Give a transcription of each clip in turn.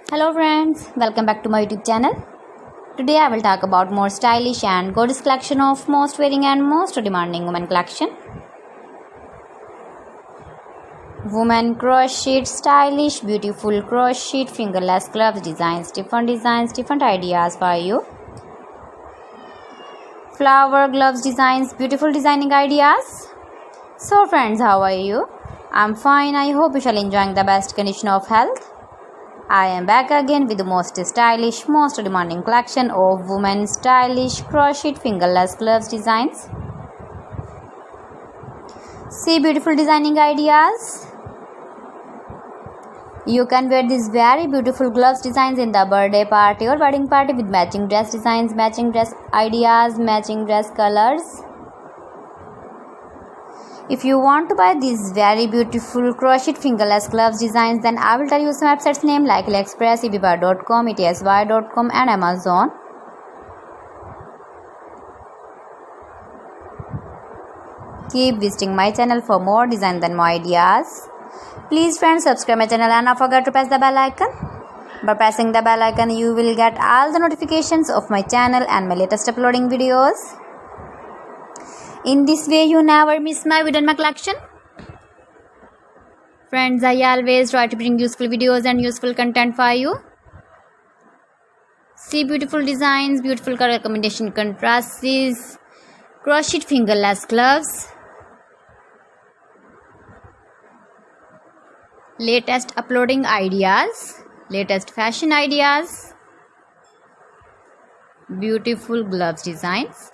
Hello friends, welcome back to my YouTube channel. Today I will talk about more stylish and gorgeous collection of most wearing and most demanding women collection. Women crochet, stylish, beautiful crochet, fingerless gloves designs, different ideas for you. Flower gloves designs, beautiful designing ideas. So friends, how are you? I'm fine. I hope you shall enjoying the best condition of health. I am back again with the most stylish, most demanding collection of women's stylish crochet fingerless gloves designs. See beautiful designing ideas. You can wear these very beautiful gloves designs in the birthday party or wedding party with matching dress designs, matching dress ideas, matching dress colors. If you want to buy these very beautiful crochet fingerless gloves designs, then I will tell you some websites name like AliExpress, eBay.com, etsy.com and Amazon. Keep visiting my channel for more designs and more ideas. Please friends, subscribe my channel and don't forget to press the bell icon. By pressing the bell icon, you will get all the notifications of my channel and my latest uploading videos. In this way, you never miss my video and my collection. Friends, I always try to bring useful videos and useful content for you. See beautiful designs, beautiful color combination contrasts, crochet fingerless gloves, latest uploading ideas, latest fashion ideas, beautiful gloves designs.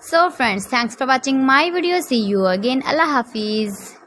So friends, thanks for watching my video. See you again. Allah Hafiz.